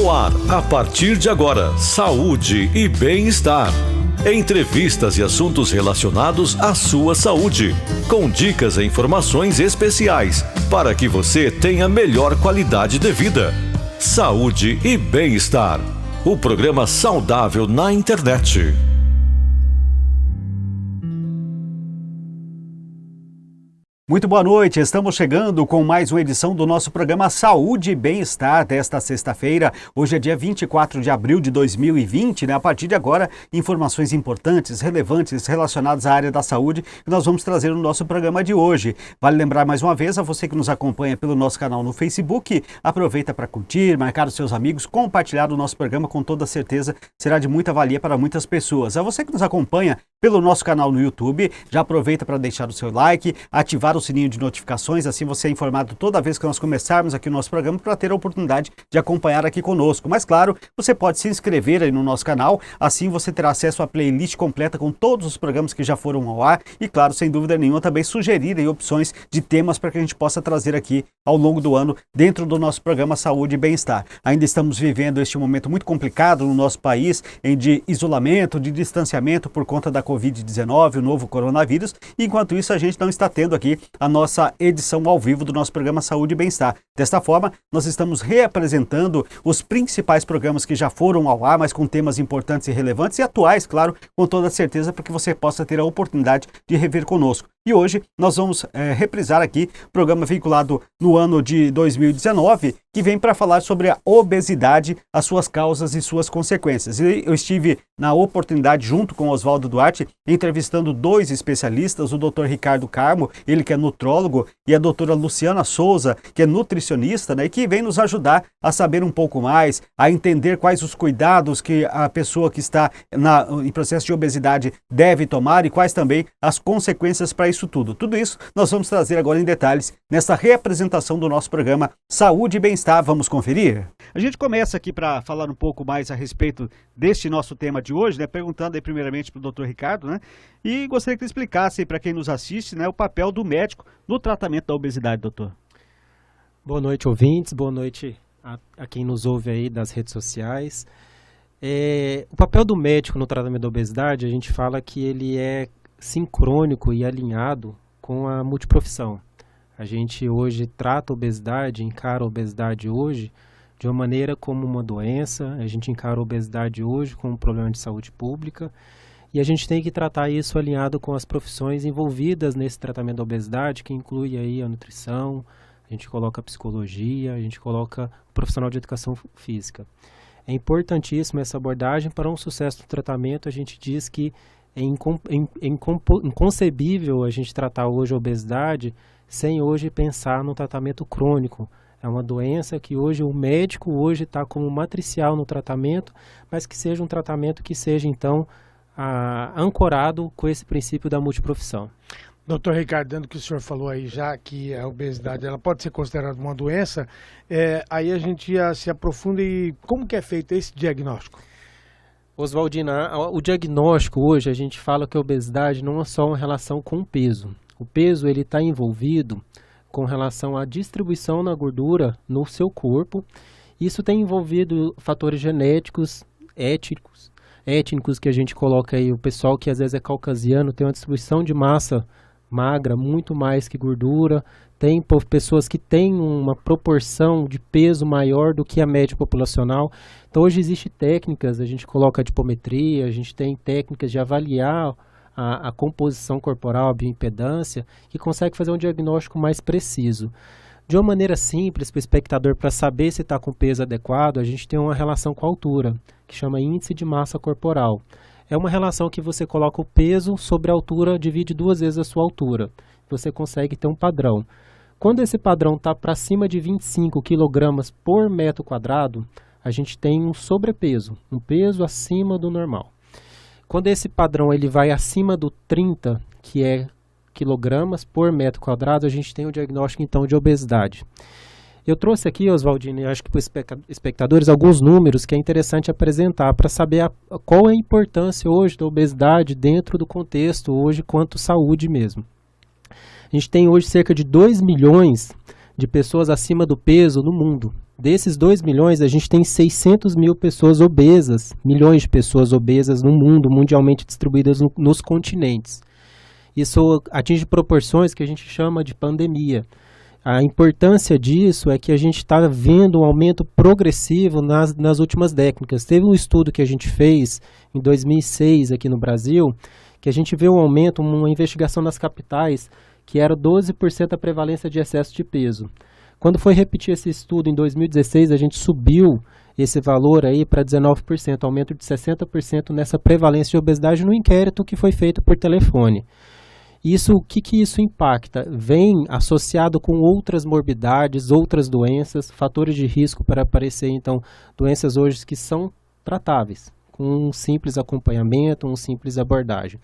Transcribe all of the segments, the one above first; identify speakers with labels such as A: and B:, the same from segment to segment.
A: No ar, a partir de agora, saúde e bem-estar. Entrevistas e assuntos relacionados à sua saúde, com dicas e informações especiais para que você tenha melhor qualidade de vida. Saúde e bem-estar. O programa saudável na internet.
B: Muito boa noite, estamos chegando com mais uma edição do nosso programa Saúde e Bem-Estar desta sexta-feira. Hoje é dia 24 de abril de 2020, né? A partir de agora, informações importantes, relevantes relacionadas à área da saúde que nós vamos trazer no nosso programa de hoje. Vale lembrar mais uma vez a você que nos acompanha pelo nosso canal no Facebook, aproveita para curtir, marcar os seus amigos, compartilhar o nosso programa, com toda certeza será de muita valia para muitas pessoas. A você que nos acompanha pelo nosso canal no YouTube, já aproveita para deixar o seu like, ativar o sininho de notificações, assim você é informado toda vez que nós começarmos aqui o nosso programa para ter a oportunidade de acompanhar aqui conosco. Mas claro, você pode se inscrever aí no nosso canal, assim você terá acesso à playlist completa com todos os programas que já foram ao ar e claro, sem dúvida nenhuma, também sugerir aí opções de temas para que a gente possa trazer aqui ao longo do ano dentro do nosso programa Saúde e Bem-Estar. Ainda estamos vivendo este momento muito complicado no nosso país, de isolamento, de distanciamento por conta da Covid-19, o novo coronavírus, e enquanto isso a gente não está tendo aqui a nossa edição ao vivo do nosso programa Saúde e Bem-Estar. Desta forma, nós estamos reapresentando os principais programas que já foram ao ar, mas com temas importantes e relevantes e atuais, claro, com toda certeza, para que você possa ter a oportunidade de rever conosco. E hoje nós vamos reprisar aqui o programa vinculado no ano de 2019, que vem para falar sobre a obesidade, as suas causas e suas consequências. E eu estive na oportunidade, junto com Oswaldo Duarte, entrevistando dois especialistas, o Dr. Ricardo Carmo, ele que é nutrólogo, e a doutora Luciana Souza, que é nutricionista, né, e que vem nos ajudar a saber um pouco mais, a entender quais os cuidados que a pessoa que está em processo de obesidade deve tomar e quais também as consequências para isso tudo. Tudo isso nós vamos trazer agora em detalhes nessa reapresentação do nosso programa Saúde e Bem-Estar. Vamos conferir? A gente começa aqui para falar um pouco mais a respeito deste nosso tema de hoje, né? Perguntando aí primeiramente para o Dr. Ricardo, né? E gostaria que ele explicasse para quem nos assiste, né, o papel do médico no tratamento da obesidade, doutor.
C: Boa noite, ouvintes. Boa noite a quem nos ouve aí das redes sociais. O papel do médico no tratamento da obesidade, a gente fala que ele é sincrônico e alinhado com a multiprofissão. A gente hoje trata a obesidade, encara a obesidade hoje de uma maneira como uma doença, a gente encara a obesidade hoje como um problema de saúde pública e a gente tem que tratar isso alinhado com as profissões envolvidas nesse tratamento da obesidade, que inclui aí a nutrição, a gente coloca a psicologia, a gente coloca o profissional de educação física. É importantíssimo essa abordagem para um sucesso do tratamento. A gente diz que é inconcebível a gente tratar hoje a obesidade sem hoje pensar no tratamento crônico. É uma doença que hoje o médico está como matricial no tratamento, mas que seja um tratamento que seja então ancorado com esse princípio da multiprofissão.
D: Doutor Ricardo, dando que o senhor falou aí já que a obesidade ela pode ser considerada uma doença, aí a gente se aprofunda e como que é feito esse diagnóstico?
C: Oswaldina, o diagnóstico hoje, a gente fala que a obesidade não é só uma relação com o peso. O peso ele está envolvido com relação à distribuição na gordura no seu corpo. Isso tem envolvido fatores genéticos, étnicos que a gente coloca aí. O pessoal que às vezes é caucasiano tem uma distribuição de massa magra muito mais que gordura. Tem pessoas que têm uma proporção de peso maior do que a média populacional. Então hoje existem técnicas, a gente coloca a adipometria, a gente tem técnicas de avaliar a composição corporal, a bioimpedância, que consegue fazer um diagnóstico mais preciso. De uma maneira simples, para o espectador, para saber se está com peso adequado, a gente tem uma relação com a altura, que chama índice de massa corporal. É uma relação que você coloca o peso sobre a altura, divide 2 vezes a sua altura. Você consegue ter um padrão. Quando esse padrão está para cima de 25 kg por metro quadrado, a gente tem um sobrepeso, um peso acima do normal. Quando esse padrão ele vai acima do 30, que é quilogramas por metro quadrado, a gente tem o diagnóstico então de obesidade. Eu trouxe aqui, Oswaldino, e acho que para os espectadores, alguns números que é interessante apresentar para saber qual é a importância hoje da obesidade dentro do contexto hoje quanto saúde mesmo. A gente tem hoje cerca de 2 milhões de pessoas acima do peso no mundo. Desses 2 milhões, a gente tem 600 mil pessoas obesas, milhões de pessoas obesas no mundo, mundialmente distribuídas nos continentes. Isso atinge proporções que a gente chama de pandemia. A importância disso é que a gente está vendo um aumento progressivo nas últimas décadas. Teve um estudo que a gente fez em 2006 aqui no Brasil, que a gente vê um aumento, uma investigação nas capitais, que era 12% a prevalência de excesso de peso. Quando foi repetir esse estudo em 2016, a gente subiu esse valor aí para 19%, aumento de 60% nessa prevalência de obesidade no inquérito que foi feito por telefone. Isso, o que isso impacta? Vem associado com outras morbidades, outras doenças, fatores de risco para aparecer, então, doenças hoje que são tratáveis, com um simples acompanhamento, uma simples abordagem.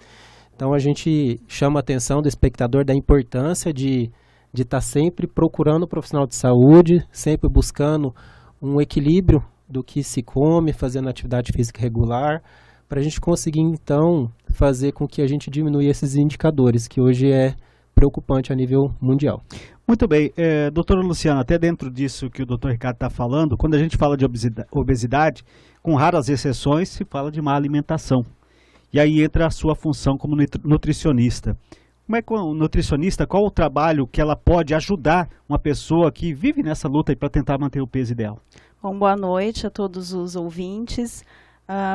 C: Então, a gente chama a atenção do espectador da importância de estar sempre procurando um profissional de saúde, sempre buscando um equilíbrio do que se come, fazendo atividade física regular, para a gente conseguir, então, fazer com que a gente diminua esses indicadores, que hoje é preocupante a nível mundial.
B: Muito bem. Doutora Luciana, até dentro disso que o doutor Ricardo está falando, quando a gente fala de obesidade, com raras exceções, se fala de má alimentação. E aí entra a sua função como nutricionista. Como é que o nutricionista, qual o trabalho que ela pode ajudar uma pessoa que vive nessa luta para tentar manter o peso ideal?
E: Bom, boa noite a todos os ouvintes.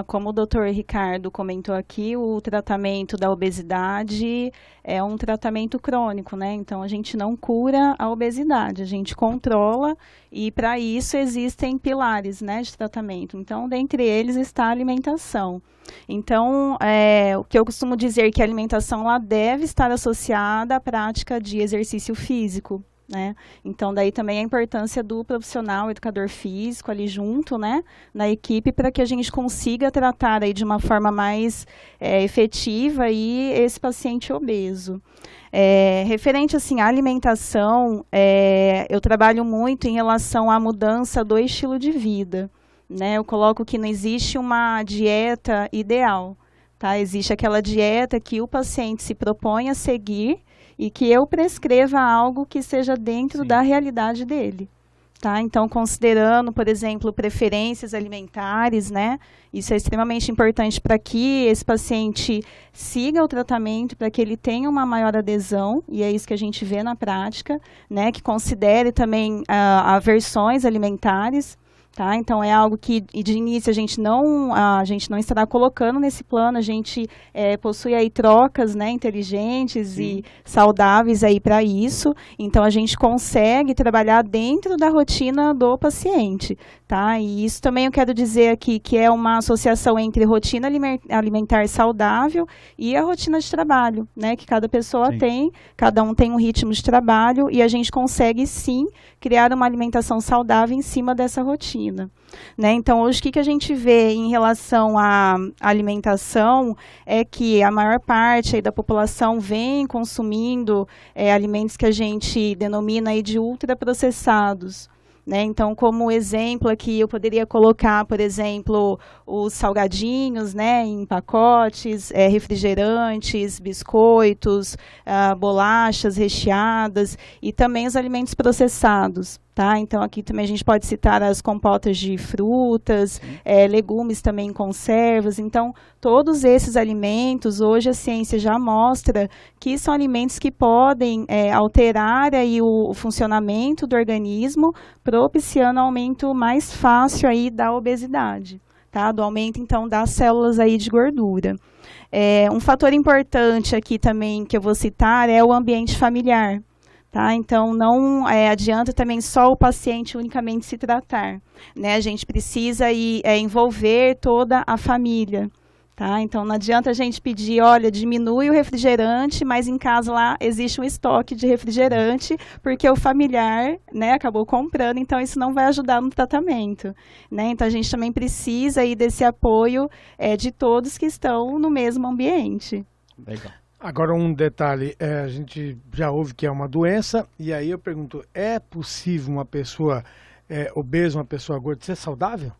E: Como o doutor Ricardo comentou aqui, o tratamento da obesidade é um tratamento crônico, né? Então, a gente não cura a obesidade, a gente controla e, para isso, existem pilares, né, de tratamento. Então, dentre eles está a alimentação. Então, o que eu costumo dizer é que a alimentação ela deve estar associada à prática de exercício físico, né? Então, daí também a importância do profissional, educador físico ali junto, né, na equipe, para que a gente consiga tratar aí de uma forma mais efetiva aí esse paciente obeso. Referente assim à alimentação, eu trabalho muito em relação à mudança do estilo de vida, né? Eu coloco que não existe uma dieta ideal, tá? Existe aquela dieta que o paciente se propõe a seguir e que eu prescreva algo que seja dentro da realidade dele, tá? Então, considerando, por exemplo, preferências alimentares, né? Isso é extremamente importante para que esse paciente siga o tratamento, para que ele tenha uma maior adesão, e é isso que a gente vê na prática, né? Que considere também aversões alimentares. Tá? Então, é algo que, de início, a gente não estará colocando nesse plano, a gente possui aí trocas, né, inteligentes e saudáveis aí para isso, então a gente consegue trabalhar dentro da rotina do paciente, tá? E isso também eu quero dizer aqui que é uma associação entre rotina alimentar saudável e a rotina de trabalho, né, que cada pessoa tem, cada um tem um ritmo de trabalho e a gente consegue, sim, criar uma alimentação saudável em cima dessa rotina, né? Então, hoje, o que a gente vê em relação à alimentação é que a maior parte aí da população vem consumindo alimentos que a gente denomina aí de ultraprocessados, né? Então, como exemplo aqui, eu poderia colocar, por exemplo, os salgadinhos, né, em pacotes, refrigerantes, biscoitos, bolachas recheadas e também os alimentos processados. Tá? Então, aqui também a gente pode citar as compotas de frutas, legumes também em conservas. Então, todos esses alimentos, hoje a ciência já mostra que são alimentos que podem alterar aí o funcionamento do organismo, propiciando aumento mais fácil aí da obesidade, tá? Do aumento, então, das células aí de gordura. Um fator importante aqui também que eu vou citar é o ambiente familiar. Tá? Então, não adianta também só o paciente unicamente se tratar, né? A gente precisa envolver toda a família. Tá? Então, não adianta a gente pedir, olha, diminui o refrigerante, mas em casa lá existe um estoque de refrigerante, porque o familiar, né, acabou comprando, então isso não vai ajudar no tratamento, né? Então, a gente também precisa aí desse apoio de todos que estão no mesmo ambiente.
B: Legal.
D: Agora, um detalhe, a gente já ouve que é uma doença, e aí eu pergunto, é possível uma pessoa obesa, uma pessoa gorda, ser saudável?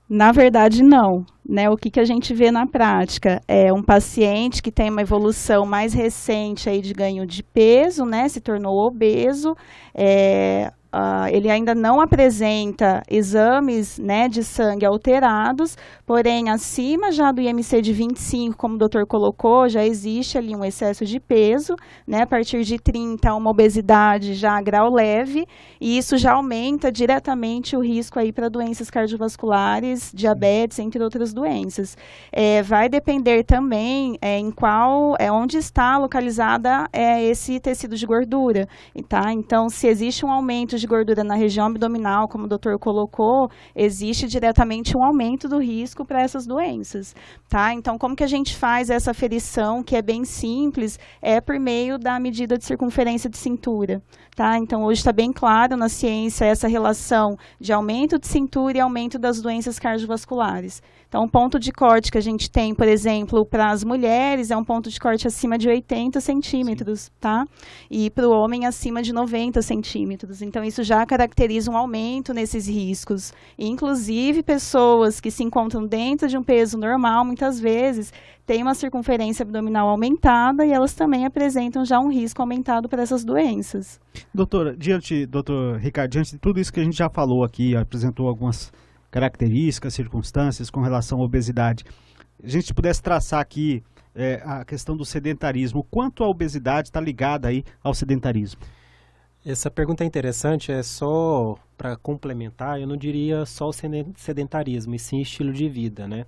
E: Na verdade, não, né? O que a gente vê na prática é um paciente que tem uma evolução mais recente aí de ganho de peso, né? Se tornou obeso, ele ainda não apresenta exames, né, de sangue alterados, porém acima já do IMC de 25, como o doutor colocou, já existe ali um excesso de peso, né, a partir de 30 uma obesidade já a grau leve, e isso já aumenta diretamente o risco aí para doenças cardiovasculares, diabetes, entre outras doenças. Vai depender também onde está localizada esse tecido de gordura, tá? Então, se existe um aumento de gordura na região abdominal, como o doutor colocou, existe diretamente um aumento do risco para essas doenças, tá? Então, como que a gente faz essa aferição, que é bem simples, por meio da medida de circunferência de cintura, tá? Então, hoje está bem claro na ciência essa relação de aumento de cintura e aumento das doenças cardiovasculares. Então, o ponto de corte que a gente tem, por exemplo, para as mulheres, é um ponto de corte acima de 80 centímetros, tá? E para o homem, acima de 90 centímetros. Então, isso já caracteriza um aumento nesses riscos. E, inclusive, pessoas que se encontram dentro de um peso normal, muitas vezes, têm uma circunferência abdominal aumentada e elas também apresentam já um risco aumentado para essas doenças.
B: Doutor Ricardo, diante de tudo isso que a gente já falou aqui, apresentou algumas características, circunstâncias com relação à obesidade, a gente pudesse traçar aqui a questão do sedentarismo, quanto a obesidade está ligada aí ao sedentarismo?
C: Essa pergunta é interessante, só para complementar, eu não diria só o sedentarismo, e sim estilo de vida, né?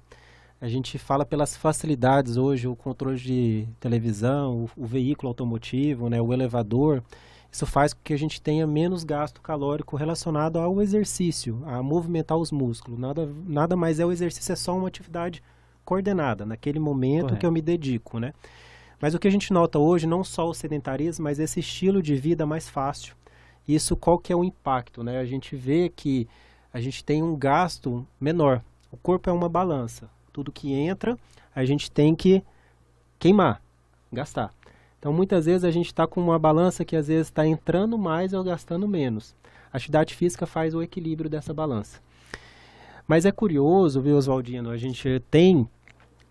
C: A gente fala pelas facilidades hoje, o controle de televisão, o veículo automotivo, né, o elevador. Isso faz com que a gente tenha menos gasto calórico relacionado ao exercício, a movimentar os músculos. Nada mais o exercício, é só uma atividade coordenada, naquele momento Correto. Que eu me dedico, né? Mas o que a gente nota hoje, não só o sedentarismo, mas esse estilo de vida mais fácil. Isso, qual que é o impacto, né? A gente vê que a gente tem um gasto menor. O corpo é uma balança. Tudo que entra, a gente tem que queimar, gastar. Então, muitas vezes a gente está com uma balança que às vezes está entrando mais ou gastando menos. A atividade física faz o equilíbrio dessa balança. Mas é curioso, viu, Oswaldino? A gente tem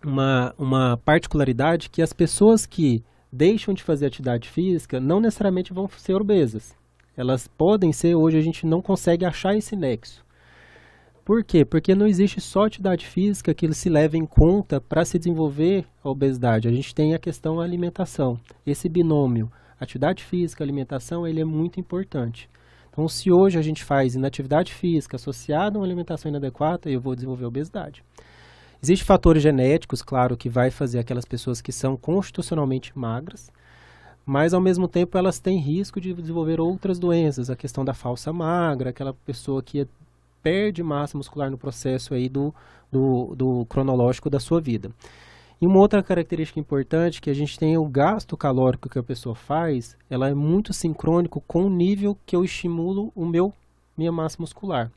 C: uma particularidade que as pessoas que deixam de fazer atividade física não necessariamente vão ser obesas. Elas podem ser, hoje a gente não consegue achar esse nexo. Por quê? Porque não existe só atividade física que se leve em conta para se desenvolver a obesidade. A gente tem a questão da alimentação. Esse binômio, atividade física, alimentação, ele é muito importante. Então, se hoje a gente faz inatividade física associada a uma alimentação inadequada, eu vou desenvolver obesidade. Existem fatores genéticos, claro, que vai fazer aquelas pessoas que são constitucionalmente magras, mas ao mesmo tempo elas têm risco de desenvolver outras doenças. A questão da falsa magra, aquela pessoa que perde massa muscular no processo aí do cronológico da sua vida. E uma outra característica importante que a gente tem o gasto calórico que a pessoa faz, ela é muito sincrônico com o nível que eu estimulo minha massa muscular.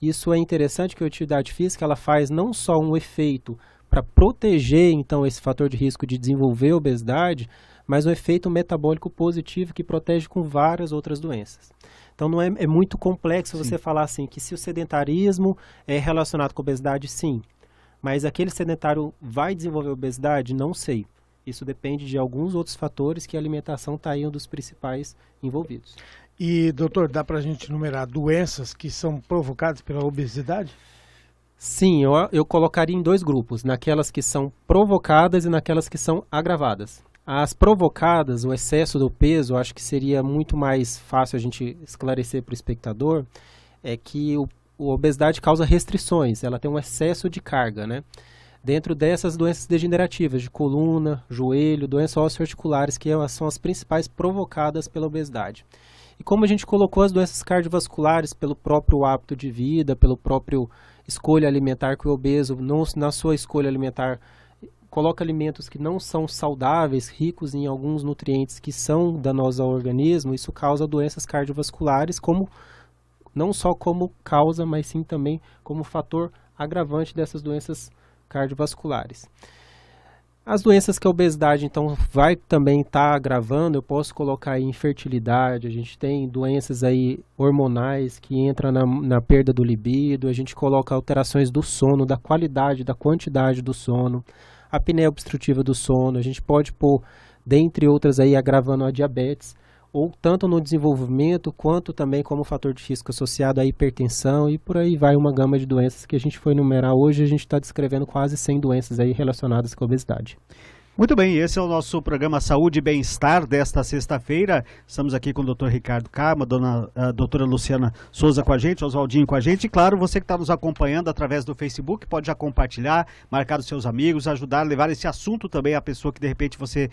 C: Isso é interessante, que a atividade física ela faz não só um efeito para proteger então esse fator de risco de desenvolver obesidade, mas um efeito metabólico positivo que protege com várias outras doenças. Então não é muito complexo você falar assim que se o sedentarismo é relacionado com obesidade, sim. Mas aquele sedentário vai desenvolver obesidade? Não sei. Isso depende de alguns outros fatores que a alimentação está aí um dos principais envolvidos.
D: E, doutor, dá para a gente enumerar doenças que são provocadas pela obesidade?
C: Sim, eu colocaria em dois grupos, naquelas que são provocadas e naquelas que são agravadas. As provocadas, o excesso do peso, acho que seria muito mais fácil a gente esclarecer para o espectador, é que a obesidade causa restrições, ela tem um excesso de carga, né? Dentro dessas doenças degenerativas de coluna, joelho, doenças osteoarticulares, que são as principais provocadas pela obesidade. E como a gente colocou as doenças cardiovasculares pelo próprio hábito de vida, pelo próprio escolha alimentar, que o obeso, na sua escolha alimentar, coloca alimentos que não são saudáveis, ricos em alguns nutrientes que são danosos ao organismo, isso causa doenças cardiovasculares, não só como causa, mas sim também como fator agravante dessas doenças cardiovasculares. As doenças que a obesidade, então, vai também estar agravando, eu posso colocar aí infertilidade, a gente tem doenças aí hormonais que entram na perda do libido, a gente coloca alterações do sono, da qualidade, da quantidade do sono, a apneia obstrutiva do sono, a gente pode pôr, dentre outras aí, agravando a diabetes, ou tanto no desenvolvimento, quanto também como fator de risco associado à hipertensão, e por aí vai uma gama de doenças que a gente foi enumerar hoje. A gente está descrevendo quase 100 doenças aí relacionadas com a obesidade.
B: Muito bem, esse é o nosso programa Saúde e Bem-Estar desta sexta-feira. Estamos aqui com o Dr. Ricardo Kama, a doutora Luciana Souza com a gente, Oswaldinho com a gente. E claro, você que está nos acompanhando através do Facebook, pode já compartilhar, marcar os seus amigos, ajudar a levar esse assunto também à pessoa que de repente você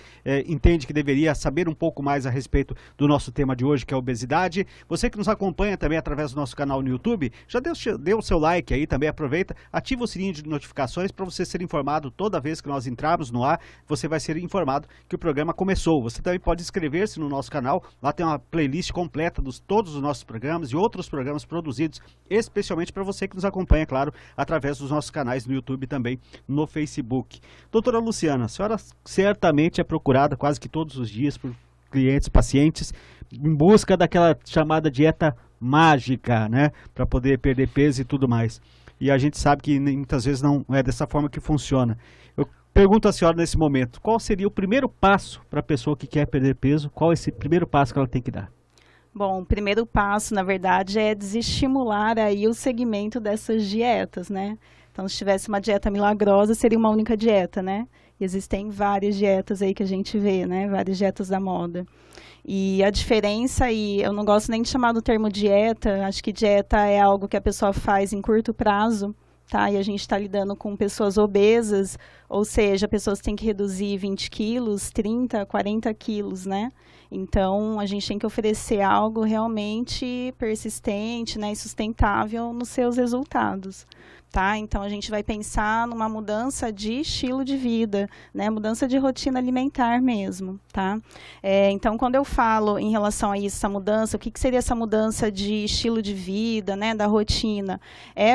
B: entende que deveria saber um pouco mais a respeito do nosso tema de hoje, que é a obesidade. Você que nos acompanha também através do nosso canal no YouTube, já deu o seu like aí, também aproveita, ativa o sininho de notificações para você ser informado toda vez que nós entrarmos no ar. Você vai ser informado que o programa começou. Você também pode inscrever-se no nosso canal. Lá tem uma playlist completa de todos os nossos programas e outros programas produzidos especialmente para você que nos acompanha, claro, através dos nossos canais no YouTube e também no Facebook. Doutora Luciana, a senhora certamente é procurada quase que todos os dias por clientes, pacientes, em busca daquela chamada dieta mágica, né? Para poder perder peso e tudo mais. E a gente sabe que muitas vezes não é dessa forma que funciona. Eu pergunto à senhora nesse momento, qual seria o primeiro passo para a pessoa que quer perder peso? Qual é esse primeiro passo que ela tem que dar?
E: Bom, o primeiro passo, na verdade, é desestimular aí o segmento dessas dietas, né? Então, se tivesse uma dieta milagrosa, seria uma única dieta, né? E existem várias dietas aí que a gente vê, né? Várias dietas da moda. E a diferença, e eu não gosto nem de chamar do termo dieta, acho que dieta é algo que a pessoa faz em curto prazo, tá? E a gente está lidando com pessoas obesas, ou seja, pessoas que têm que reduzir 20 quilos, 30, 40 quilos, né? Então, a gente tem que oferecer algo realmente persistente, né, e sustentável nos seus resultados, tá? Então, a gente vai pensar numa mudança de estilo de vida, né, mudança de rotina alimentar mesmo, tá? Então, quando eu falo em relação a isso, essa mudança, o que seria essa mudança de estilo de vida, né, da rotina?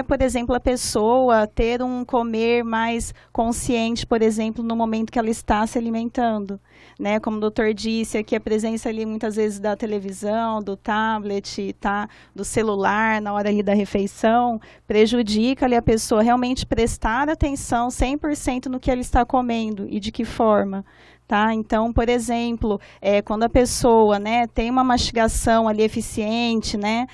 E: Por exemplo, a pessoa ter um comer mais consciente, por exemplo, no momento que ela está se alimentando, né? Como o doutor disse, aqui a presença ali muitas vezes da televisão, do tablet, tá? Do celular na hora ali da refeição, prejudica ali a pessoa realmente prestar atenção 100% no que ela está comendo e de que forma. Tá? Então, por exemplo, quando a pessoa, né, tem uma mastigação ali eficiente, né,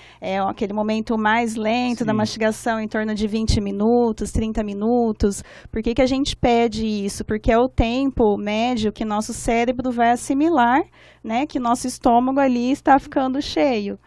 E: aquele momento mais lento, sim, da mastigação, em torno de 20 minutos, 30 minutos, por que a gente pede isso? Porque é o tempo médio que nosso cérebro vai assimilar, né, que nosso estômago ali está ficando cheio,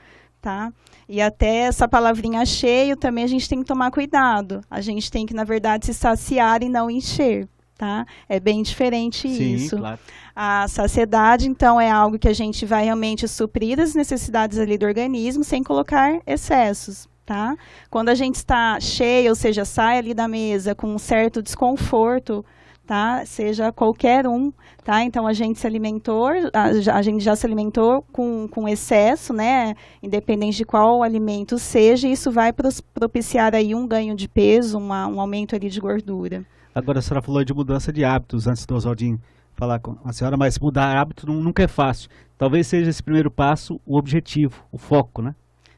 E: tá? E até essa palavrinha cheio também a gente tem que tomar cuidado. A gente tem que, na verdade, se saciar e não encher. Tá? É bem diferente. Sim, isso. Claro. A saciedade, então, é algo que a gente vai realmente suprir as necessidades ali do organismo sem colocar excessos. Tá? Quando a gente está cheio, ou seja, sai ali da mesa com um certo desconforto, tá? Seja qualquer um, tá? Então a gente se alimentou, a gente já se alimentou com excesso, né? Independente de qual alimento seja, isso vai propiciar aí um ganho de peso, um aumento ali de gordura.
B: Agora a senhora falou de mudança de hábitos, antes do Oswaldinho falar com a senhora, mas mudar hábito nunca é fácil. Talvez seja esse primeiro passo o objetivo, o foco, né?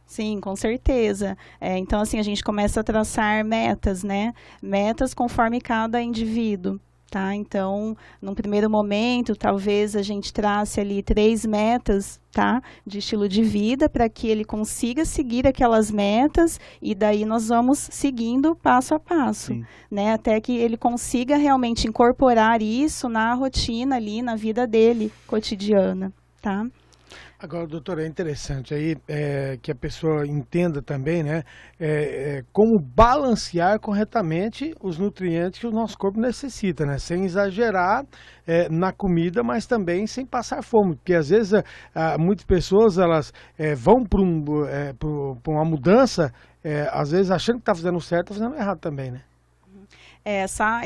E: Sim, com certeza. Então, assim, a gente começa a traçar metas, né? Metas conforme cada indivíduo. Tá? Então, num primeiro momento, talvez a gente trace ali 3 metas, tá? De estilo de vida, para que ele consiga seguir aquelas metas, e daí nós vamos seguindo passo a passo, né? Até que ele consiga realmente incorporar isso na rotina ali, na vida dele cotidiana, tá?
D: Agora, doutora, é interessante aí que a pessoa entenda também, né, como balancear corretamente os nutrientes que o nosso corpo necessita, né, sem exagerar na comida, mas também sem passar fome, porque às vezes muitas pessoas elas vão para uma mudança, às vezes achando que está fazendo certo, está fazendo errado também, né?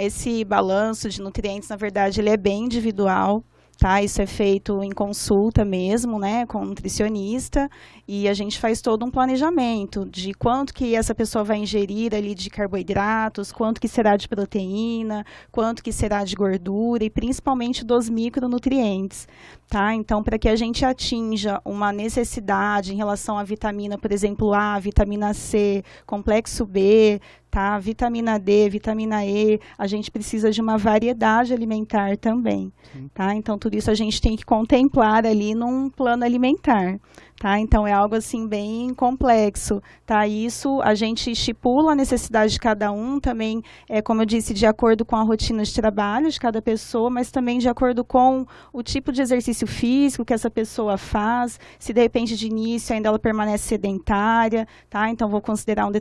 E: Esse balanço de nutrientes, na verdade, ele é bem individual. Tá, isso é feito em consulta mesmo, né, com um nutricionista, e a gente faz todo um planejamento de quanto que essa pessoa vai ingerir ali de carboidratos, quanto que será de proteína, quanto que será de gordura e principalmente dos micronutrientes. Tá? Então, para que a gente atinja uma necessidade em relação à vitamina, por exemplo, A, vitamina C, complexo B, tá? Vitamina D, vitamina E, a gente precisa de uma variedade alimentar também, tá? Então, tudo isso a gente tem que contemplar ali num plano alimentar, tá? Então, é algo assim bem complexo, tá? Isso a gente estipula a necessidade de cada um também, como eu disse, de acordo com a rotina de trabalho de cada pessoa, mas também de acordo com o tipo de exercício físico que essa pessoa faz, se de repente de início ainda ela permanece sedentária, tá? Então, vou considerar uma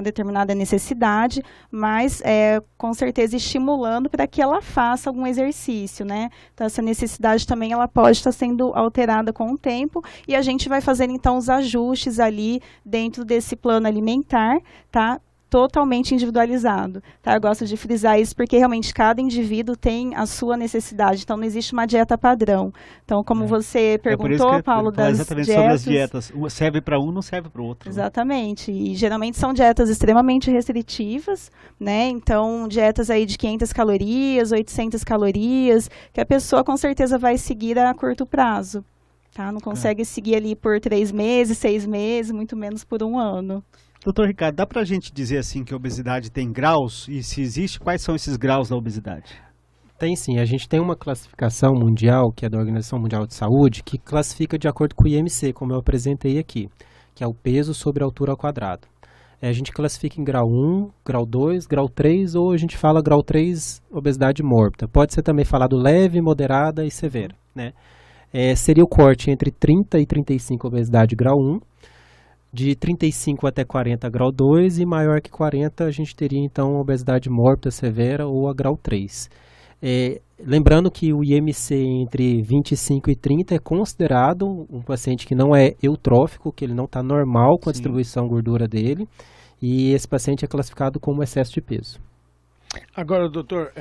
E: determinada necessidade, mas com certeza estimulando para que ela faça algum exercício, né? Então, essa necessidade também ela pode estar sendo alterada com o tempo e a gente vai fazer então os ajustes ali dentro desse plano alimentar, tá? Totalmente individualizado, tá? Eu gosto de frisar isso porque realmente cada indivíduo tem a sua necessidade, então não existe uma dieta padrão. Então, como você perguntou, Paulo, das
B: exatamente
E: dietas...
B: sobre as dietas, serve para um, não serve para o outro.
E: Exatamente, e geralmente são dietas extremamente restritivas, né? Então, dietas aí de 500 calorias, 800 calorias, que a pessoa com certeza vai seguir a curto prazo, tá? Não consegue seguir ali por 3 meses, 6 meses, muito menos por 1 ano.
B: Doutor Ricardo, dá para a gente dizer assim que a obesidade tem graus? E se existe, quais são esses graus da obesidade?
C: Tem sim, a gente tem uma classificação mundial, que é da Organização Mundial de Saúde, que classifica de acordo com o IMC, como eu apresentei aqui, que é o peso sobre a altura ao quadrado. A gente classifica em grau 1, grau 2, grau 3, ou a gente fala grau 3, obesidade mórbida. Pode ser também falado leve, moderada e severa, né? Seria o corte entre 30 e 35, obesidade grau 1, de 35 até 40, grau 2, e maior que 40, a gente teria então obesidade mórbida severa ou a grau 3. Lembrando que o IMC entre 25 e 30 é considerado um paciente que não é eutrófico, que ele não está normal com a distribuição gordura dele, e esse paciente é classificado como excesso de peso.
D: Agora, doutor,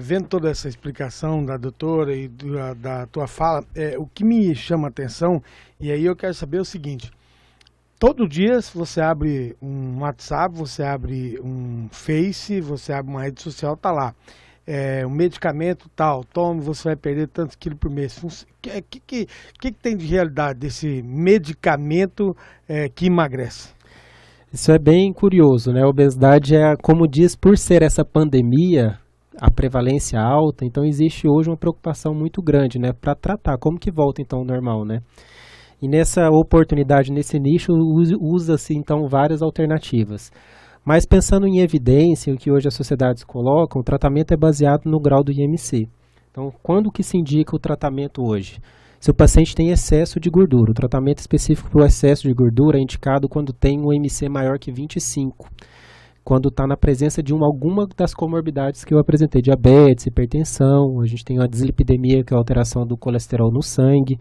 D: vendo toda essa explicação da doutora e da tua fala, o que me chama a atenção, e aí eu quero saber o seguinte: todo dia você abre um WhatsApp, você abre um Face, você abre uma rede social, tá lá. Um medicamento tal, tome, você vai perder tantos quilos por mês. O que tem de realidade desse medicamento que emagrece?
C: Isso é bem curioso, né? A obesidade como diz, por ser essa pandemia, a prevalência alta, então existe hoje uma preocupação muito grande, né? Para tratar, como que volta então ao normal, né? E nessa oportunidade, nesse nicho, usa-se então várias alternativas. Mas pensando em evidência, o que hoje as sociedades colocam, o tratamento é baseado no grau do IMC. Então, quando que se indica o tratamento hoje? Se o paciente tem excesso de gordura, o tratamento específico para o excesso de gordura é indicado quando tem um IMC maior que 25. Quando está na presença de alguma das comorbidades que eu apresentei, diabetes, hipertensão, a gente tem a dislipidemia, que é a alteração do colesterol no sangue.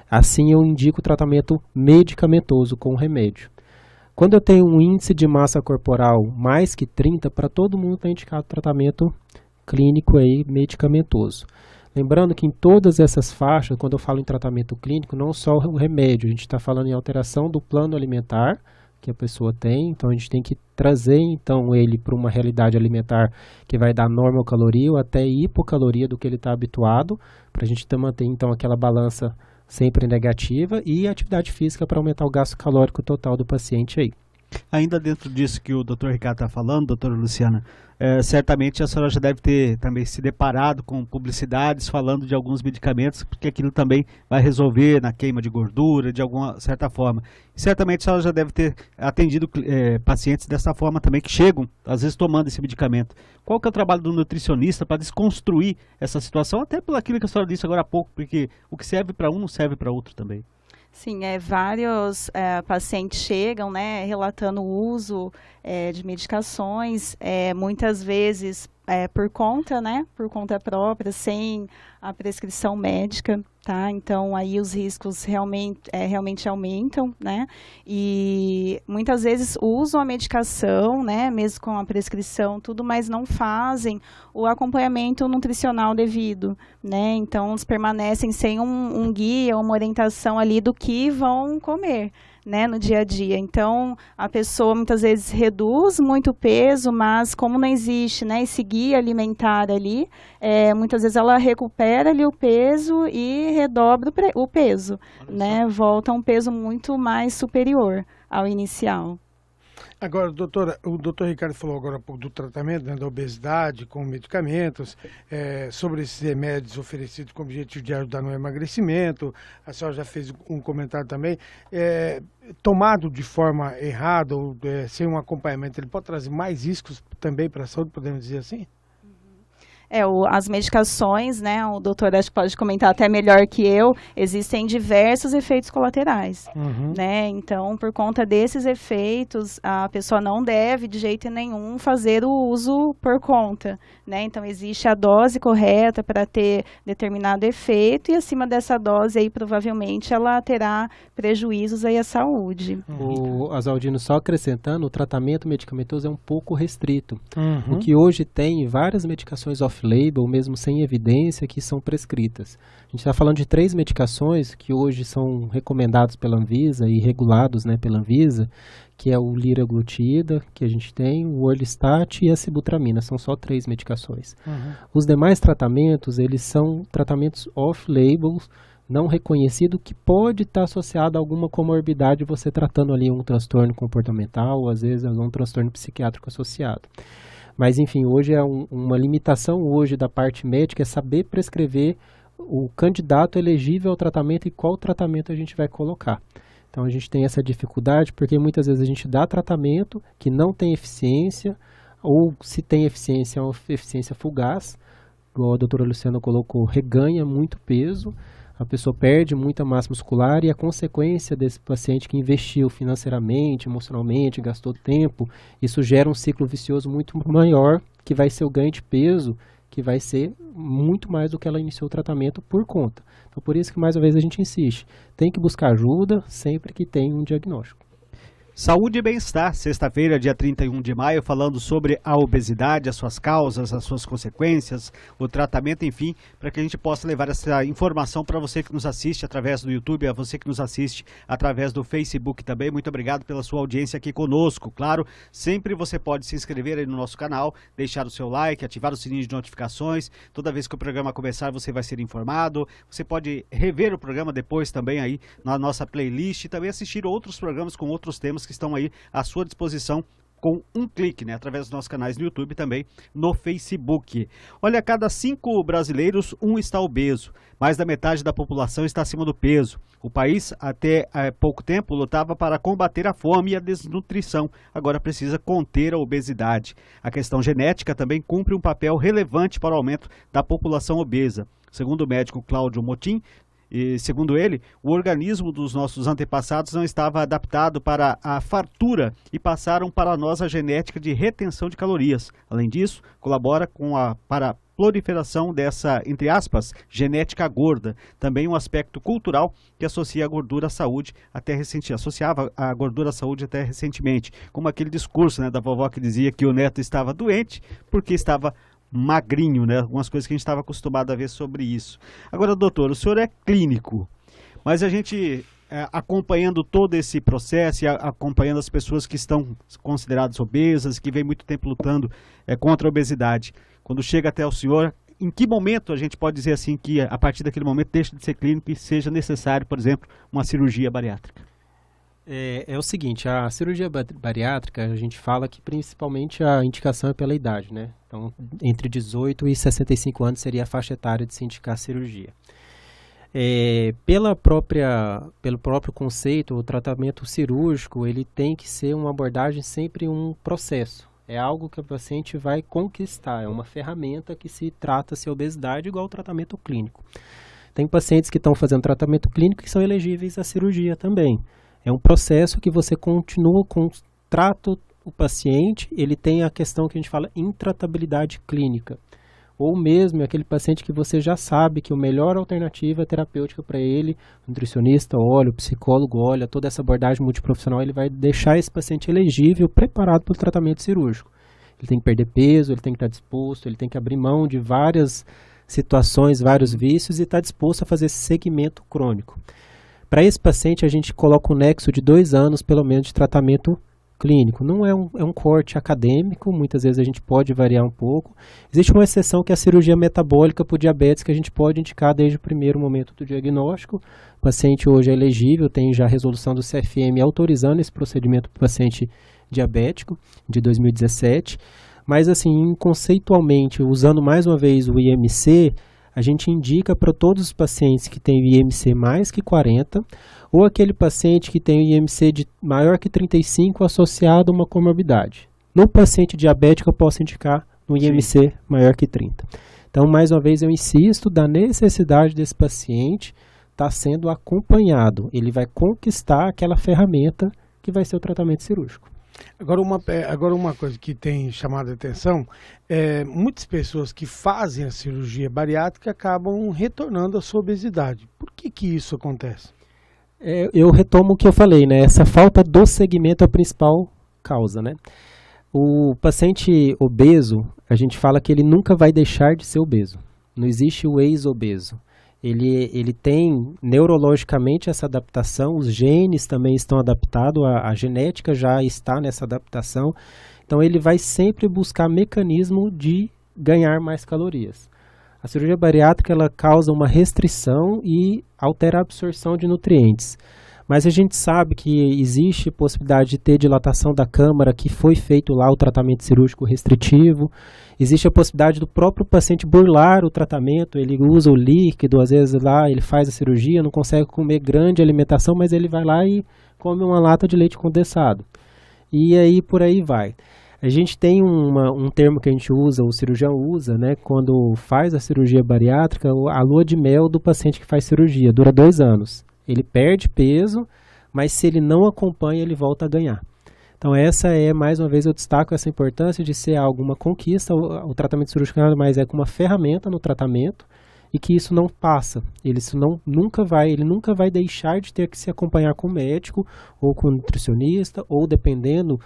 C: Assim eu indico o tratamento medicamentoso com remédio. Quando eu tenho um índice de massa corporal mais que 30, para todo mundo está indicado tratamento clínico aí, medicamentoso. Lembrando que em todas essas faixas, quando eu falo em tratamento clínico, não só o remédio, a gente está falando em alteração do plano alimentar que a pessoa tem, então a gente tem que trazer então ele para uma realidade alimentar que vai dar normocaloria ou até hipocaloria do que ele está habituado, para a gente manter então aquela balança sempre negativa, e atividade física para aumentar o gasto calórico total do paciente aí.
B: Ainda dentro disso que o Dr. Ricardo está falando, doutora Luciana, certamente a senhora já deve ter também se deparado com publicidades falando de alguns medicamentos, porque aquilo também vai resolver na queima de gordura, de alguma certa forma. E certamente a senhora já deve ter atendido pacientes dessa forma também, que chegam, às vezes, tomando esse medicamento. Qual que é o trabalho do nutricionista para desconstruir essa situação, até pelo aquilo que a senhora disse agora há pouco, porque o que serve para um não serve para outro também?
E: Sim, vários pacientes chegam, né, relatando o uso de medicações, muitas vezes por conta, né, por conta própria, sem a prescrição médica, tá? Então, aí os riscos realmente aumentam, né? E muitas vezes usam a medicação, né, mesmo com a prescrição, tudo, mas não fazem o acompanhamento nutricional devido, né? Então, eles permanecem sem um guia, uma orientação ali do que vão comer, né, no dia a dia. Então, a pessoa muitas vezes reduz muito o peso, mas como não existe, né, esse guia alimentar ali, muitas vezes ela recupera ali o peso e redobra o peso, né, volta a um peso muito mais superior ao inicial.
D: Agora, doutora, o doutor Ricardo falou agora há pouco do tratamento, né, da obesidade com medicamentos, sobre esses remédios oferecidos com o objetivo de ajudar no emagrecimento. A senhora já fez um comentário também. Tomado de forma errada ou sem um acompanhamento, ele pode trazer mais riscos também para a saúde, podemos dizer assim?
E: As medicações, né, o doutor acho que pode comentar até melhor que eu, existem diversos efeitos colaterais, né, então por conta desses efeitos, a pessoa não deve de jeito nenhum fazer o uso por conta, né, então existe a dose correta para ter determinado efeito e acima dessa dose aí provavelmente ela terá prejuízos aí à saúde.
C: O Azaldino, só acrescentando, o tratamento medicamentoso é um pouco restrito, o que hoje tem várias medicações off-label, mesmo sem evidência, que são prescritas. A gente está falando de 3 medicações que hoje são recomendados pela Anvisa e regulados, né, pela Anvisa, que é o liraglutida, que a gente tem, o orlistat e a sibutramina. São só 3 medicações. Os demais tratamentos, eles são tratamentos off-label, não reconhecido, que pode estar associado a alguma comorbidade, você tratando ali um transtorno comportamental, ou às vezes um transtorno psiquiátrico associado. Mas, enfim, hoje é uma limitação hoje da parte médica é saber prescrever o candidato elegível ao tratamento e qual tratamento a gente vai colocar. Então, a gente tem essa dificuldade porque muitas vezes a gente dá tratamento que não tem eficiência, ou se tem eficiência, é uma eficiência fugaz, igual a doutora Luciana colocou, reganha muito peso, a pessoa perde muita massa muscular e a consequência desse paciente que investiu financeiramente, emocionalmente, gastou tempo, isso gera um ciclo vicioso muito maior, que vai ser o ganho de peso, que vai ser muito mais do que ela iniciou o tratamento por conta. Então, por isso que mais uma vez a gente insiste, tem que buscar ajuda sempre que tem um diagnóstico.
B: Saúde e bem-estar, sexta-feira, dia 31 de maio, falando sobre a obesidade, as suas causas, as suas consequências, o tratamento, enfim, para que a gente possa levar essa informação para você que nos assiste através do YouTube, a você que nos assiste através do Facebook também. Muito obrigado pela sua audiência aqui conosco. Claro, sempre você pode se inscrever aí no nosso canal, deixar o seu like, ativar o sininho de notificações. Toda vez que o programa começar, você vai ser informado. Você pode rever o programa depois também aí na nossa playlist e também assistir outros programas com outros temas que estão aí à sua disposição com um clique, né, através dos nossos canais no YouTube e também no Facebook. Olha, a cada 5 brasileiros, 1 está obeso. Mais da metade da população está acima do peso. O país, até há pouco tempo, lutava para combater a fome e a desnutrição. Agora precisa conter a obesidade. A questão genética também cumpre um papel relevante para o aumento da população obesa. Segundo o médico Cláudio Motim, e, segundo ele, o organismo dos nossos antepassados não estava adaptado para a fartura e passaram para nós a genética de retenção de calorias. Além disso, colabora para a proliferação dessa, entre aspas, genética gorda. Também um aspecto cultural que associa a gordura à saúde associava a gordura à saúde até recentemente. Como aquele discurso, né, da vovó que dizia que o neto estava doente porque estava magrinho, né? Algumas coisas que a gente estava acostumado a ver sobre isso. Agora, doutor, o senhor é clínico, mas a gente acompanhando todo esse processo e acompanhando as pessoas que estão consideradas obesas, que vem muito tempo lutando contra a obesidade, quando chega até o senhor, em que momento a gente pode dizer assim que a partir daquele momento deixa de ser clínico e seja necessário, por exemplo, uma cirurgia bariátrica?
C: É o seguinte, a cirurgia bariátrica, a gente fala que principalmente a indicação é pela idade, né? Então, entre 18 e 65 anos seria a faixa etária de se indicar a cirurgia. Pelo próprio conceito, o tratamento cirúrgico, ele tem que ser uma abordagem sempre um processo. É algo que o paciente vai conquistar, é uma ferramenta que se trata-se a obesidade igual ao tratamento clínico. Tem pacientes que estão fazendo tratamento clínico que são elegíveis à cirurgia também. É um processo que você continua trata o paciente, ele tem a questão que a gente fala intratabilidade clínica. Ou mesmo aquele paciente que você já sabe que a melhor alternativa terapêutica para ele, o nutricionista olha, o psicólogo olha, toda essa abordagem multiprofissional, ele vai deixar esse paciente elegível, preparado para o tratamento cirúrgico. Ele tem que perder peso, ele tem que estar disposto, ele tem que abrir mão de várias situações, vários vícios e estar disposto a fazer esse segmento crônico. Para esse paciente, a gente coloca um nexo de 2 anos, pelo menos, de tratamento clínico. Não é um corte acadêmico, muitas vezes a gente pode variar um pouco. Existe uma exceção que é a cirurgia metabólica por diabetes, que a gente pode indicar desde o primeiro momento do diagnóstico. O paciente hoje é elegível, tem já a resolução do CFM autorizando esse procedimento para o paciente diabético, de 2017. Mas, assim, conceitualmente, usando mais uma vez o IMC, a gente indica para todos os pacientes que têm o IMC mais que 40, ou aquele paciente que tem o IMC de maior que 35 associado a uma comorbidade. No paciente diabético, eu posso indicar no IMC maior que 30. Então, mais uma vez, eu insisto da necessidade desse paciente estar sendo acompanhado. Ele vai conquistar aquela ferramenta que vai ser o tratamento cirúrgico.
D: Agora uma coisa que tem chamado a atenção, muitas pessoas que fazem a cirurgia bariátrica acabam retornando à sua obesidade. Por que isso acontece?
C: Eu retomo o que eu falei, né? Essa falta do segmento é a principal causa, né? O paciente obeso, a gente fala que ele nunca vai deixar de ser obeso. Não existe o ex-obeso. Ele tem neurologicamente essa adaptação, os genes também estão adaptados, a genética já está nessa adaptação. Então ele vai sempre buscar mecanismo de ganhar mais calorias. A cirurgia bariátrica ela causa uma restrição e altera a absorção de nutrientes. Mas a gente sabe que existe possibilidade de ter dilatação da câmara, que foi feito lá o tratamento cirúrgico restritivo. Existe a possibilidade do próprio paciente burlar o tratamento, ele usa o líquido, às vezes lá ele faz a cirurgia, não consegue comer grande alimentação, mas ele vai lá e come uma lata de leite condensado. E aí por aí vai. A gente tem um termo que a gente usa, o cirurgião usa, né, quando faz a cirurgia bariátrica, a lua de mel do paciente que faz cirurgia, dura 2 anos. Ele perde peso, mas se ele não acompanha, ele volta a ganhar. Então essa mais uma vez, eu destaco essa importância de ser alguma conquista. O tratamento cirúrgico nada mais é como uma ferramenta no tratamento e que isso não passa. Ele nunca vai deixar de ter que se acompanhar com o médico ou com o nutricionista, ou dependendo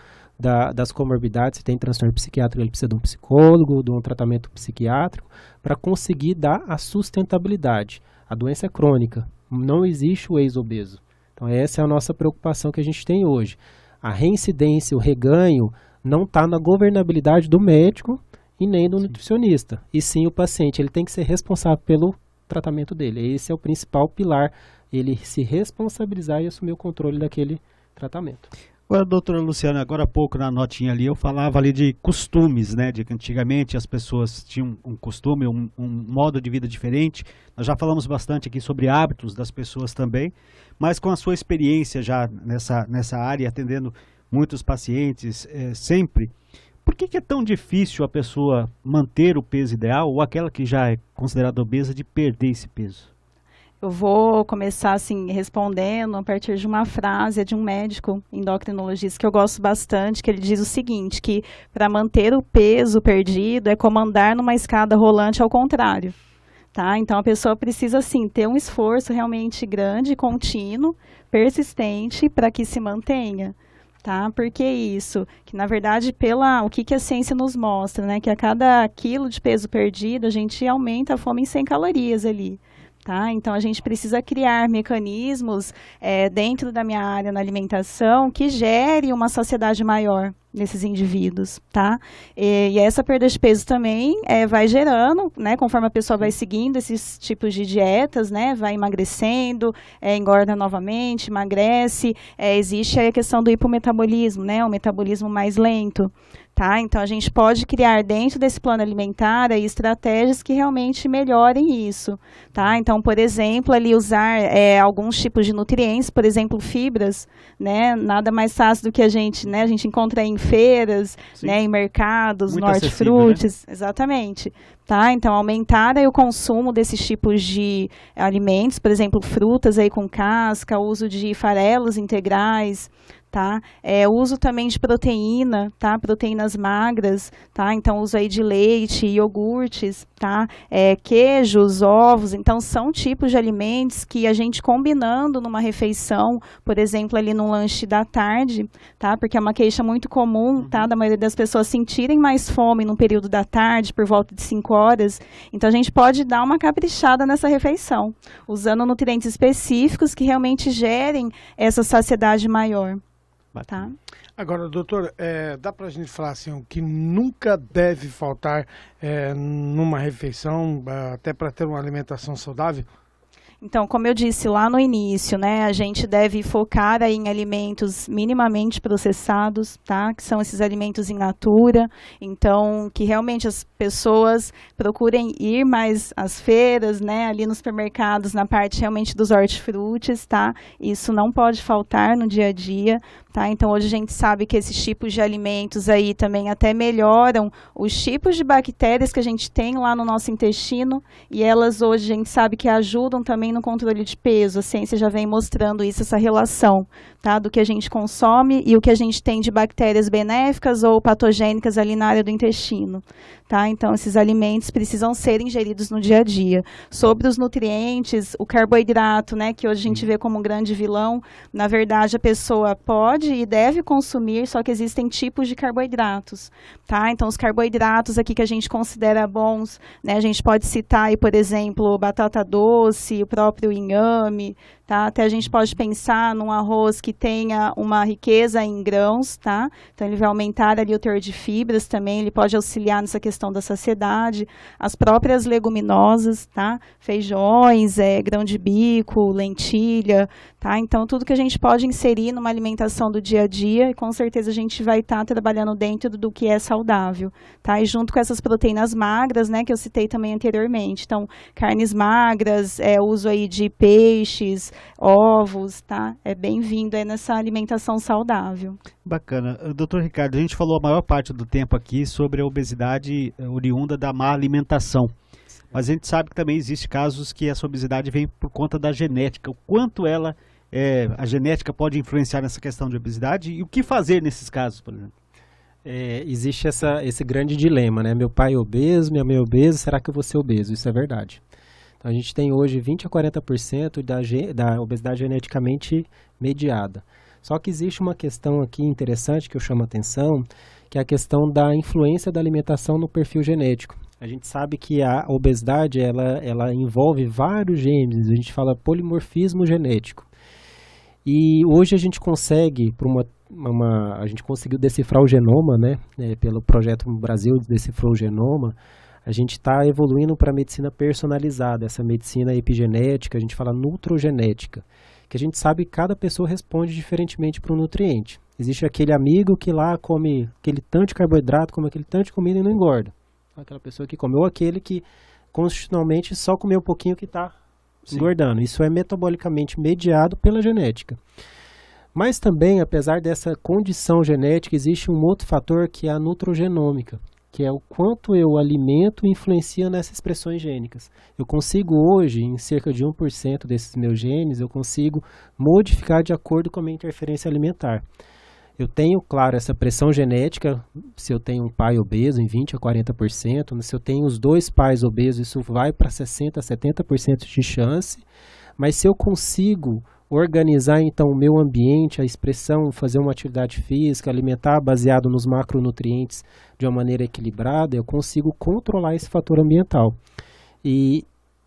C: das comorbidades, se tem transtorno psiquiátrico, ele precisa de um psicólogo, de um tratamento psiquiátrico, para conseguir dar a sustentabilidade. A doença é crônica. Não existe o ex-obeso. Então essa é a nossa preocupação que a gente tem hoje. A reincidência, o reganho, não está na governabilidade do médico e nem do nutricionista. E sim o paciente, ele tem que ser responsável pelo tratamento dele. Esse é o principal pilar, ele se responsabilizar e assumir o controle daquele tratamento.
B: Agora, doutora Luciana, agora há pouco na notinha ali eu falava ali de costumes, né, de que antigamente as pessoas tinham um costume, um modo de vida diferente. Nós já falamos bastante aqui sobre hábitos das pessoas também, mas com a sua experiência já nessa área, atendendo muitos pacientes sempre, por que é tão difícil a pessoa manter o peso ideal ou aquela que já é considerada obesa de perder esse peso?
E: Eu vou começar assim respondendo a partir de uma frase de um médico endocrinologista que eu gosto bastante, que ele diz o seguinte, que para manter o peso perdido é como andar numa escada rolante ao contrário. Tá? Então a pessoa precisa assim ter um esforço realmente grande, contínuo, persistente para que se mantenha. Tá? Por que isso? Que na verdade o que a ciência nos mostra, né? Que a cada quilo de peso perdido a gente aumenta a fome em 100 calorias ali. Tá? Então, a gente precisa criar mecanismos dentro da minha área na alimentação que gere uma saciedade maior nesses indivíduos. Tá? E essa perda de peso também vai gerando, né, conforme a pessoa vai seguindo esses tipos de dietas, né, vai emagrecendo, engorda novamente, emagrece. Existe a questão do hipometabolismo, né, o metabolismo mais lento. Tá? Então, a gente pode criar dentro desse plano alimentar estratégias que realmente melhorem isso. Tá? Então, por exemplo, ali usar alguns tipos de nutrientes, por exemplo, fibras, né? Nada mais fácil do que a gente encontra em feiras, né? Em mercados, no hortifrutis, né? Exatamente. Tá? Então, aumentar aí o consumo desses tipos de alimentos, por exemplo, frutas aí com casca, o uso de farelos integrais, tá? Uso também de proteína, tá? Proteínas magras, tá? Então, uso aí de leite, iogurtes, tá? Queijos, ovos, então são tipos de alimentos que a gente combinando numa refeição, por exemplo, ali no lanche da tarde, tá? Porque é uma queixa muito comum, tá? Da maioria das pessoas sentirem mais fome no período da tarde, por volta de 5 horas. Então, a gente pode dar uma caprichada nessa refeição, usando nutrientes específicos que realmente gerem essa saciedade maior. Tá?
D: Agora, doutor, dá para a gente falar assim, o que nunca deve faltar numa refeição, até para ter uma alimentação saudável?
E: Então, como eu disse lá no início, né, a gente deve focar aí em alimentos minimamente processados, tá? Que são esses alimentos in natura. Então, que realmente as pessoas procurem ir mais às feiras, né, ali nos supermercados, na parte realmente dos hortifrutis, tá? Isso não pode faltar no dia a dia, tá? Então, hoje a gente sabe que esses tipos de alimentos aí também até melhoram os tipos de bactérias que a gente tem lá no nosso intestino, e elas hoje a gente sabe que ajudam também no controle de peso. A ciência já vem mostrando isso, essa relação, tá? Do que a gente consome e o que a gente tem de bactérias benéficas ou patogênicas ali na área do intestino, tá? Então, esses alimentos precisam ser ingeridos no dia a dia. Sobre os nutrientes, o carboidrato, né, que hoje a gente vê como um grande vilão, na verdade a pessoa pode e deve consumir, só que existem tipos de carboidratos, tá? Então, os carboidratos aqui que a gente considera bons, né, a gente pode citar aí, por exemplo, batata doce, o próprio inhame, tá? Até a gente pode pensar num arroz que tenha uma riqueza em grãos, tá? Então, ele vai aumentar ali o teor de fibras também, ele pode auxiliar nessa questão da saciedade. As próprias leguminosas, tá? Feijões, grão de bico, lentilha, tá? Então, tudo que a gente pode inserir numa alimentação do dia a dia, e com certeza a gente vai estar trabalhando dentro do que é saudável, tá? E junto com essas proteínas magras, né, que eu citei também anteriormente. Então, carnes magras, uso aí de peixes, ovos, tá? É bem-vindo aí nessa alimentação saudável.
B: Bacana. Doutor Ricardo, a gente falou a maior parte do tempo aqui sobre a obesidade oriunda da má alimentação. Mas a gente sabe que também existe casos que essa obesidade vem por conta da genética. O quanto a genética pode influenciar nessa questão de obesidade e o que fazer nesses casos, por exemplo?
C: Existe esse grande dilema, né? Meu pai é obeso, minha mãe é obesa, será que eu vou ser obeso? Isso é verdade. Então, a gente tem hoje 20 a 40% da obesidade geneticamente mediada. Só que existe uma questão aqui interessante que eu chamo a atenção, que é a questão da influência da alimentação no perfil genético. A gente sabe que a obesidade ela envolve vários genes, a gente fala polimorfismo genético. E hoje a gente consegue, a gente conseguiu decifrar o genoma, né? Pelo projeto no Brasil decifrou o genoma. A gente está evoluindo para a medicina personalizada, essa medicina epigenética, a gente fala nutrogenética, que a gente sabe que cada pessoa responde diferentemente para um nutriente. Existe aquele amigo que lá come aquele tanto de carboidrato, come aquele tanto de comida e não engorda. Aquela pessoa que comeu aquele que constitucionalmente só comeu um pouquinho que está engordando. Isso é metabolicamente mediado pela genética. Mas também, apesar dessa condição genética, existe um outro fator que é a nutrogenômica, que é o quanto eu alimento influencia nessas expressões gênicas. Eu consigo hoje, em cerca de 1% desses meus genes, eu consigo modificar de acordo com a minha interferência alimentar. Eu tenho, claro, essa pressão genética, se eu tenho um pai obeso, em 20% a 40%, se eu tenho os dois pais obesos, isso vai para 60% a 70% de chance, mas se eu consigo organizar então o meu ambiente, a expressão, fazer uma atividade física, alimentar baseado nos macronutrientes de uma maneira equilibrada, eu consigo controlar esse fator ambiental. E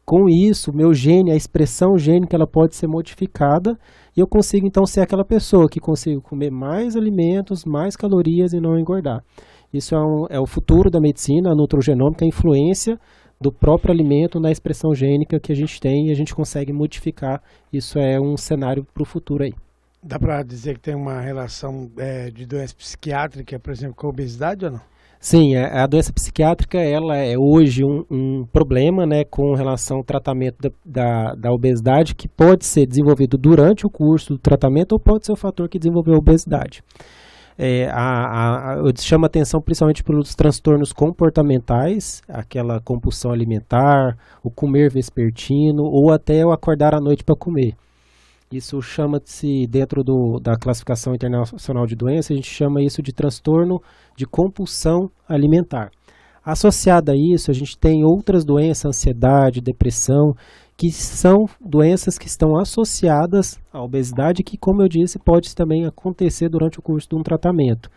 C: com isso, o meu gene, a expressão gênica, ela pode ser modificada e eu consigo então ser aquela pessoa que consigo comer mais alimentos, mais calorias e não engordar. Isso é o futuro da medicina, a nutrogenômica, a influência do próprio alimento na expressão gênica que a gente tem e a gente consegue modificar. Isso é um cenário para o futuro aí.
D: Dá para dizer que tem uma relação de doença psiquiátrica, por exemplo, com a obesidade ou não?
C: Sim, a doença psiquiátrica ela é hoje um problema, né, com relação ao tratamento da obesidade que pode ser desenvolvido durante o curso do tratamento ou pode ser o fator que desenvolveu a obesidade. Eu chamo a atenção principalmente pelos transtornos comportamentais, aquela compulsão alimentar, o comer vespertino ou até o acordar à noite para comer. Isso chama-se, dentro da classificação internacional de doenças, a gente chama isso de transtorno de compulsão alimentar. Associada a isso, a gente tem outras doenças, ansiedade, depressão, que são doenças que estão associadas à obesidade, que, como eu disse, pode também acontecer durante o curso de um tratamento.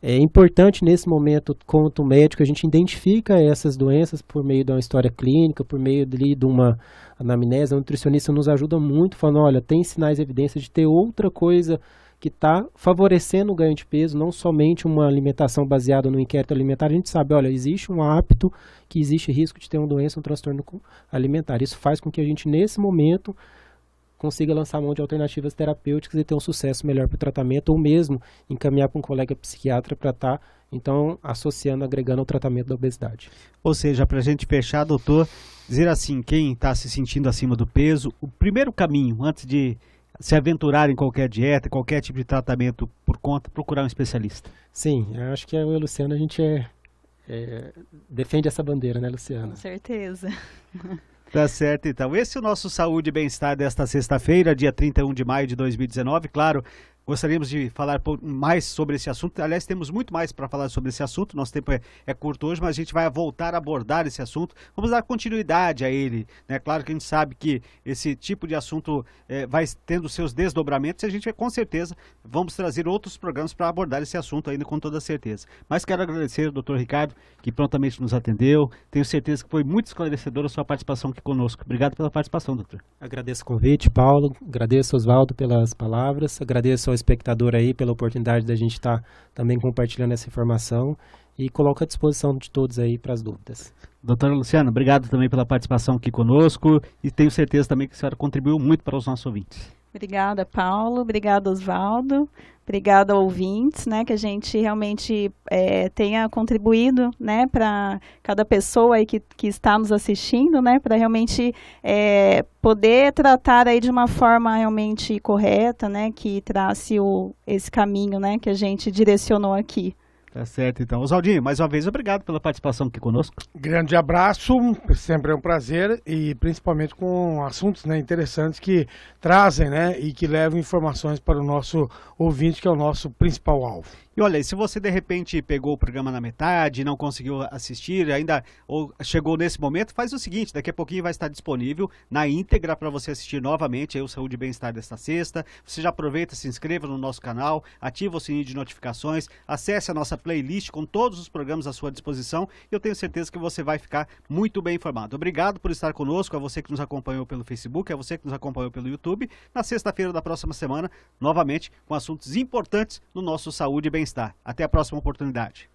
C: É importante, nesse momento, quanto médico, a gente identifica essas doenças por meio de uma história clínica, por meio de uma anamnese. A nutricionista nos ajuda muito, falando, olha, tem sinais e evidências de ter outra coisa que está favorecendo o ganho de peso, não somente uma alimentação baseada no inquérito alimentar. A gente sabe, olha, existe um hábito que existe risco de ter uma doença, um transtorno alimentar. Isso faz com que a gente, nesse momento, consiga lançar mão de alternativas terapêuticas e ter um sucesso melhor para o tratamento, ou mesmo encaminhar para um colega psiquiatra para estar, então, associando, agregando ao tratamento da obesidade.
B: Ou seja, para a gente fechar, doutor, dizer assim, quem está se sentindo acima do peso, o primeiro caminho, antes de se aventurar em qualquer dieta, qualquer tipo de tratamento por conta, procurar um especialista.
C: Sim, eu acho que eu e a Luciana, a gente defende essa bandeira, né, Luciana?
E: Com certeza.
B: Tá certo, então. Esse é o nosso Saúde e Bem-Estar desta sexta-feira, dia 31 de maio de 2019. Claro, gostaríamos de falar mais sobre esse assunto. Aliás, temos muito mais para falar sobre esse assunto. Nosso tempo é curto hoje, mas a gente vai voltar a abordar esse assunto. Vamos dar continuidade a ele, né? Claro que a gente sabe que esse tipo de assunto vai tendo seus desdobramentos e a gente, com certeza, vamos trazer outros programas para abordar esse assunto ainda com toda certeza. Mas quero agradecer ao doutor Ricardo, que prontamente nos atendeu. Tenho certeza que foi muito esclarecedora a sua participação aqui conosco. Obrigado pela participação, doutor.
C: Agradeço o convite, Paulo. Agradeço, Oswaldo, pelas palavras. Agradeço ao espectador aí pela oportunidade da gente estar também compartilhando essa informação e coloco à disposição de todos aí para as dúvidas.
B: Doutora Luciana, obrigado também pela participação aqui conosco e tenho certeza também que a senhora contribuiu muito para os nossos ouvintes.
E: Obrigada, Paulo. Obrigada, Oswaldo. Obrigada, ouvintes, né, que a gente realmente tenha contribuído, né, para cada pessoa aí que está nos assistindo, né, para realmente poder tratar aí de uma forma realmente correta, né, que trace esse caminho, né, que a gente direcionou aqui.
B: Tá certo, então. Oswaldinho, mais uma vez, obrigado pela participação aqui conosco.
D: Grande abraço, sempre é um prazer e principalmente com assuntos, né, interessantes que trazem, né, e que levam informações para o nosso ouvinte, que é o nosso principal alvo.
B: E olha, se você de repente pegou o programa na metade, não conseguiu assistir ainda, ou chegou nesse momento, faz o seguinte, daqui a pouquinho vai estar disponível na íntegra para você assistir novamente aí o Saúde e Bem-Estar desta sexta. Você já aproveita, se inscreva no nosso canal, ativa o sininho de notificações, acesse a nossa playlist com todos os programas à sua disposição e eu tenho certeza que você vai ficar muito bem informado. Obrigado por estar conosco, a você que nos acompanhou pelo Facebook, a você que nos acompanhou pelo YouTube. Na sexta-feira da próxima semana, novamente, com assuntos importantes no nosso Saúde e Bem-Estar. Até a próxima oportunidade.